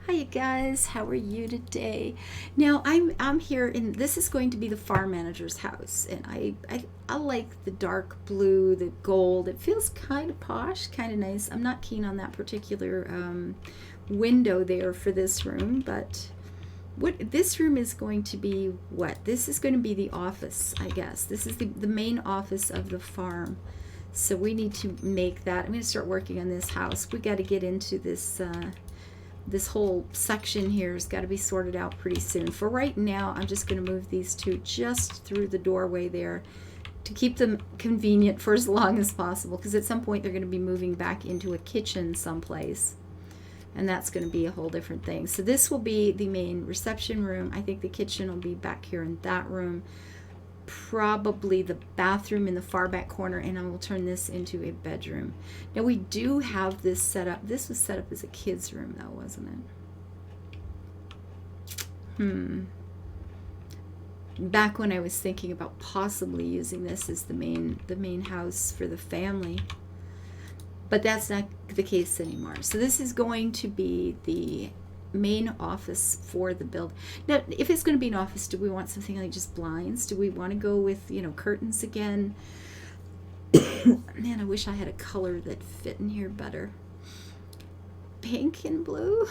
Hi you guys, how are you today? Now I'm here and this is going to be the farm manager's house, and I like the dark blue, the gold. It feels kind of posh, kind of nice. I'm not keen on that particular window there for this room, but what this room is going to be, what this is going to be the office, I guess. This is the main office of the farm. So we need to make that. I'm going to start working on this house. We got to get into this this whole section here has got to be sorted out pretty soon. For right now, I'm just going to move these two just through the doorway there to keep them convenient for as long as possible, because at some point they're going to be moving back into a kitchen someplace, and that's going to be a whole different thing. So this will be the main reception room. I think the kitchen will be back here in that room, probably the bathroom in the far back corner, and I will turn this into a bedroom. Now we do have this set up. This was set up as a kid's room though, wasn't it? Back when I was thinking about possibly using this as the main house for the family, but that's not the case anymore. So this is going to be the main office for the build. Now, if it's going to be an office, do we want something like just blinds? Do we want to go with, curtains again? Man, I wish I had a color that fit in here better. Pink and blue?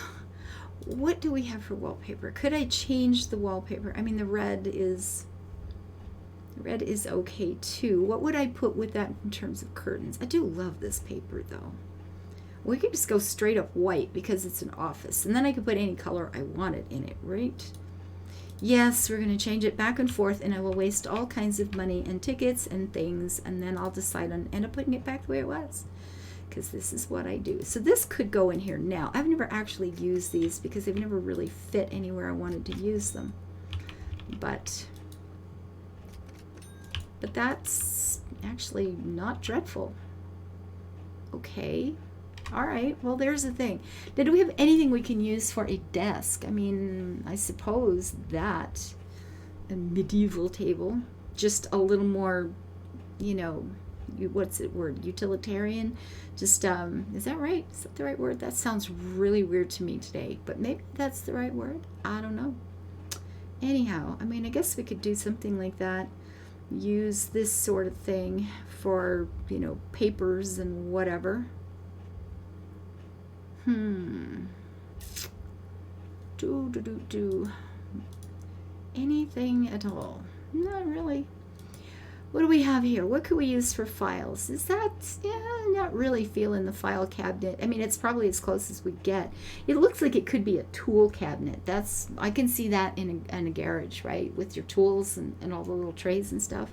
What do we have for wallpaper? Could I change the wallpaper? I mean, the red is okay too. What would I put with that in terms of curtains? I do love this paper though. We could just go straight up white because it's an office, and then I could put any color I wanted in it, right? Yes, we're going to change it back and forth, and I will waste all kinds of money and tickets and things, and then I'll decide on end up putting it back the way it was, because this is what I do. So this could go in here now. I've never actually used these because they've never really fit anywhere I wanted to use them, but that's actually not dreadful. Okay. All right, well, there's the thing. Now, do we have anything we can use for a desk? I mean, I suppose that a medieval table, just a little more, what's the word? Utilitarian? Just, is that right? Is that the right word? That sounds really weird to me today, but maybe that's the right word. I don't know. Anyhow, I mean, I guess we could do something like that. Use this sort of thing for, papers and whatever. Do anything at all? Not really. What do we have here? What could we use for files? Is that, not really feeling the file cabinet. I mean, it's probably as close as we get. It looks like it could be a tool cabinet. I can see that in a garage, right? With your tools and all the little trays and stuff.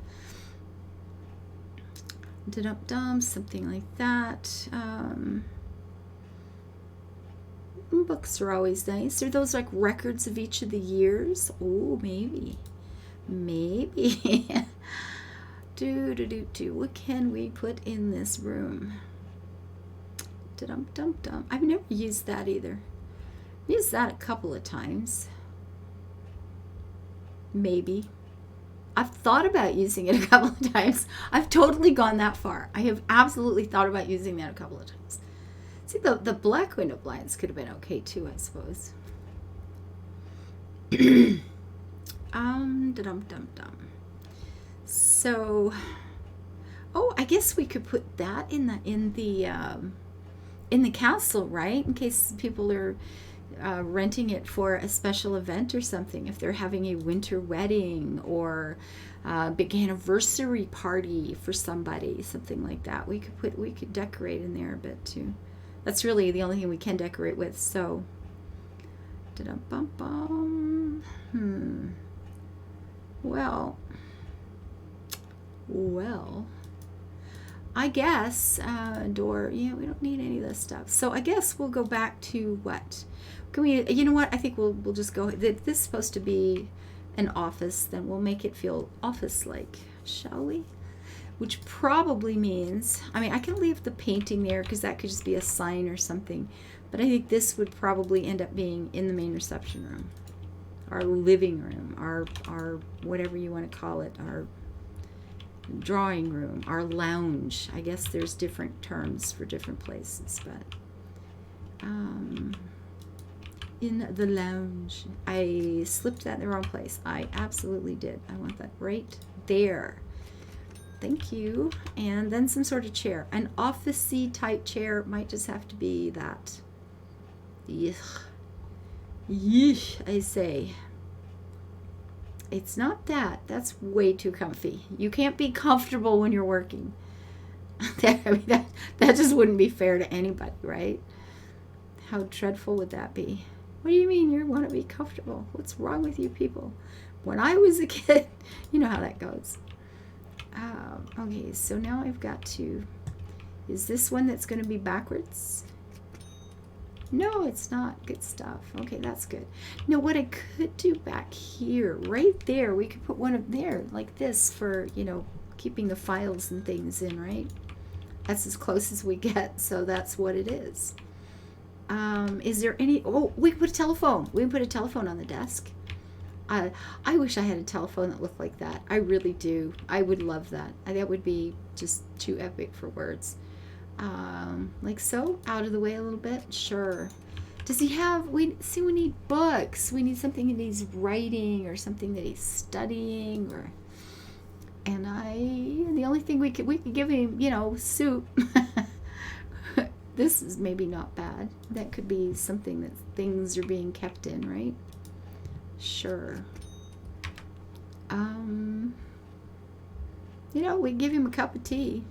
Something like that. Books are always nice. Are those like records of each of the years? Oh, maybe. What can we put in this room? I've never used that either. Used that a couple of times. Maybe. I've thought about using it a couple of times. I've totally gone that far. I have absolutely thought about using that a couple of times. See, the black window blinds could have been okay too, I suppose. So, I guess we could put that in the castle, right? In case people are renting it for a special event or something. If they're having a winter wedding or a big anniversary party for somebody, something like that, we could decorate in there a bit too. That's really the only thing we can decorate with. So, Well, I guess door. Yeah, we don't need any of this stuff. So I guess we'll go back to what? Can we? You know what? I think we'll just go. If this is supposed to be an office, then we'll make it feel office-like, shall we? Which probably means, I mean, I can leave the painting there because that could just be a sign or something, but I think this would probably end up being in the main reception room, our living room, our whatever you want to call it, our drawing room, our lounge. I guess there's different terms for different places, but in the lounge. I slipped that in the wrong place. I absolutely did. I want that right there. Thank you. And then some sort of chair. An office-y type chair might just have to be that. Yuck. Yeesh, I say. It's not that. That's way too comfy. You can't be comfortable when you're working. that just wouldn't be fair to anybody, right? How dreadful would that be? What do you mean you want to be comfortable? What's wrong with you people? When I was a kid, you know how that goes. Okay, so now I've got to... Is this one that's going to be backwards? No, it's not. Good stuff. Okay, that's good. Now, what I could do back here, right there, we could put one up there like this for, you know, keeping the files and things in, right? That's as close as we get, so that's what it is. Is there any... Oh, we can put a telephone. We can put a telephone on the desk. I wish I had a telephone that looked like that. I really do. I would love that. That would be just too epic for words. Like so, out of the way a little bit. Sure. Does he have? We need books. We need something that he's writing or something that he's studying. Or, and the only thing we could give him, you know, soup. This is maybe not bad. That could be something that things are being kept in, right? Sure. You know, we give him a cup of tea.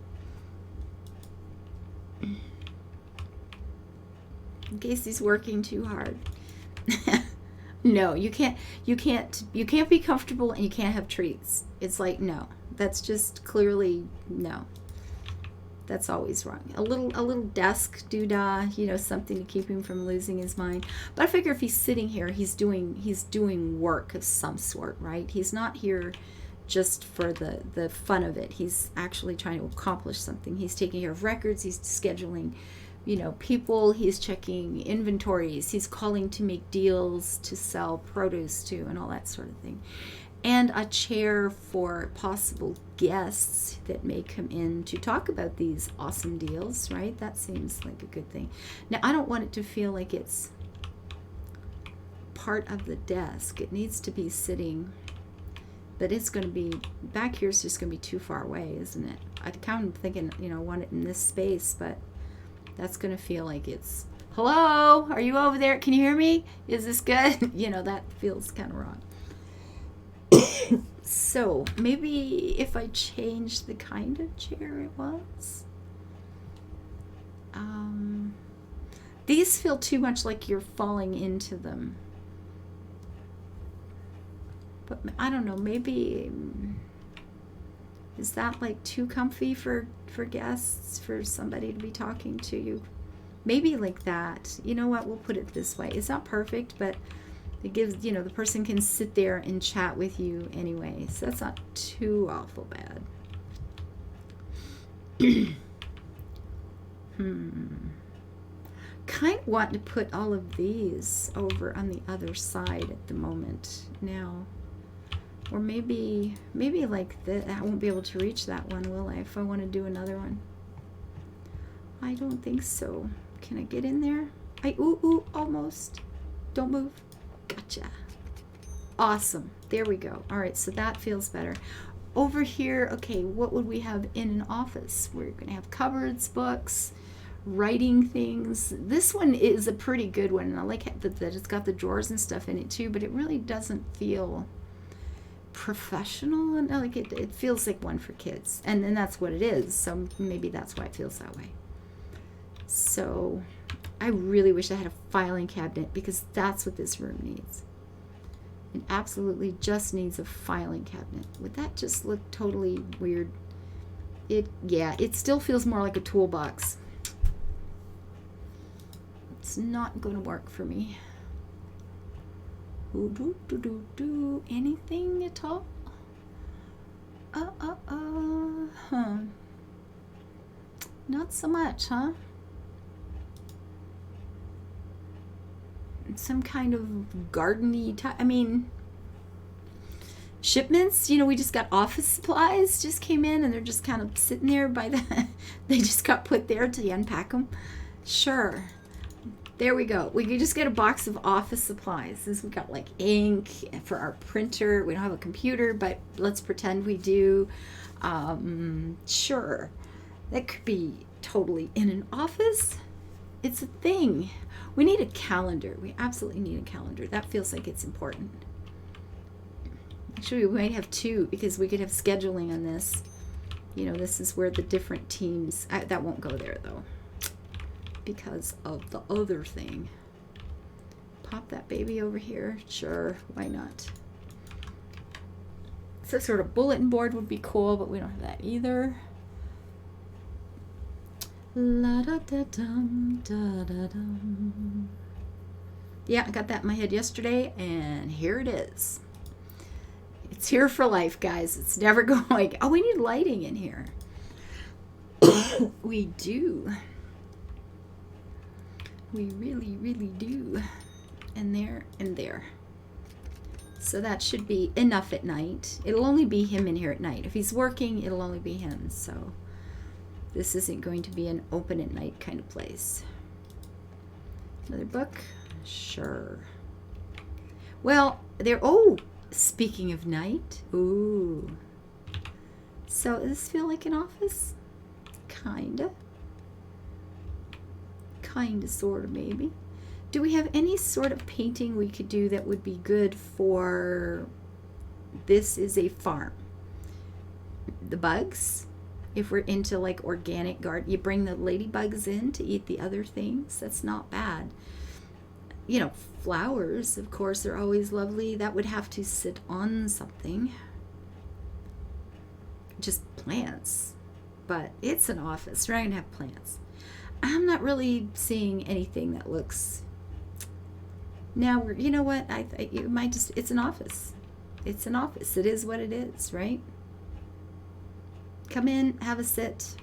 In case he's working too hard. No, you can't be comfortable and you can't have treats. It's like, no. That's just clearly no. That's always wrong. A little desk doodah, you know, something to keep him from losing his mind. But I figure if he's sitting here, he's doing work of some sort, right? He's not here just for the fun of it. He's actually trying to accomplish something. He's taking care of records. He's scheduling, you know, people. He's checking inventories. He's calling to make deals to sell produce to and all that sort of thing. And a chair for possible guests that may come in to talk about these awesome deals, right? That seems like a good thing. Now, I don't want it to feel like it's part of the desk. It needs to be sitting, but it's going to be, back here is just going to be too far away, isn't it? I kind of thinking, you know, I want it in this space, but that's going to feel like it's, hello, are you over there? Can you hear me? Is this good? You know, that feels kind of wrong. So maybe if I change the kind of chair it was. These feel too much like you're falling into them. But I don't know, maybe, is that like too comfy for guests, for somebody to be talking to you? Maybe like that. You know what, we'll put it this way. It's not perfect, but it gives, you know, the person can sit there and chat with you anyway. So that's not too awful bad. Kind of want to put all of these over on the other side at the moment now. Or maybe like that. I won't be able to reach that one, will I, if I want to do another one? I don't think so. Can I get in there? Ooh, almost. Don't move. Gotcha. Awesome. There we go. All right, so that feels better. Over here, okay, what would we have in an office? We're going to have cupboards, books, writing things. This one is a pretty good one, and I like that it's got the drawers and stuff in it too, but it really doesn't feel professional. And like it feels like one for kids, and then that's what it is. So maybe that's why it feels that way. So I really wish I had a filing cabinet, because that's what this room needs. It absolutely just needs a filing cabinet. Would that just look totally weird? Yeah, it still feels more like a toolbox. It's not going to work for me. Anything at all? Not so much, huh? Some kind of garden-y type. I mean, shipments, you know, we just got office supplies just came in, and they're just kind of sitting there by the they just got put there till you unpack them. Sure, There we go. We could just get a box of office supplies. Since we got like ink for our printer. We don't have a computer, but let's pretend we do. Sure. That could be totally in an office. It's a thing. We need a calendar. We absolutely need a calendar. That feels like it's important. Actually, we might have two because we could have scheduling on this. You know, this is where the different teams, that won't go there though, because of the other thing. Pop that baby over here. Sure, why not? So sort of bulletin board would be cool, but we don't have that either. La da da dum da da dum. Yeah, I got that in my head yesterday, and here it is. It's here for life, guys. It's never going. Oh, we need lighting in here. We do. We really, really do. And there and there. So that should be enough at night. It'll only be him in here at night. If he's working, it'll only be him. So this isn't going to be an open at night kind of place. Another book? Sure. Well, there, oh, speaking of night, ooh. So does this feel like an office? Kinda. Kinda, sorta, maybe. Do we have any sort of painting we could do that would be good for, this is a farm? The bugs? If we're into like organic garden, you bring the ladybugs in to eat the other things. That's not bad. You know, flowers, of course, are always lovely. That would have to sit on something. Just plants. But it's an office. We're not going to have plants. I'm not really seeing anything that looks... Now, you know what? You might just... It's an office. It's an office. It is what it is, right? Come in, have a sit,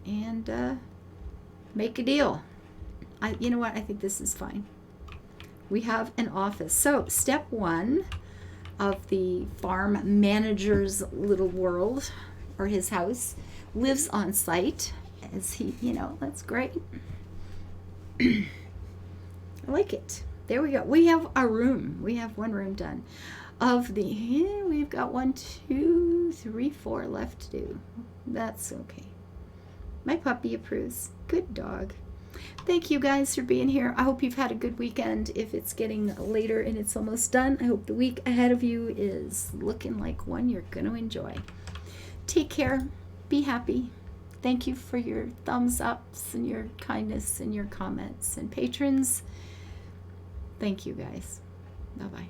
and make a deal. You know what? I think this is fine. We have an office. So step one of the farm manager's little world, or his house, lives on site. As he, you know, that's great. I like it. There we go. We have a room. We have one room done. Of the, we've got 1, 2, 3, 4 left to do. That's okay. My puppy approves. Good dog. Thank you guys for being here. I hope you've had a good weekend. If it's getting later and it's almost done, I hope the week ahead of you is looking like one you're going to enjoy. Take care. Be happy. Thank you for your thumbs ups and your kindness and your comments. And patrons, thank you guys. Bye-bye.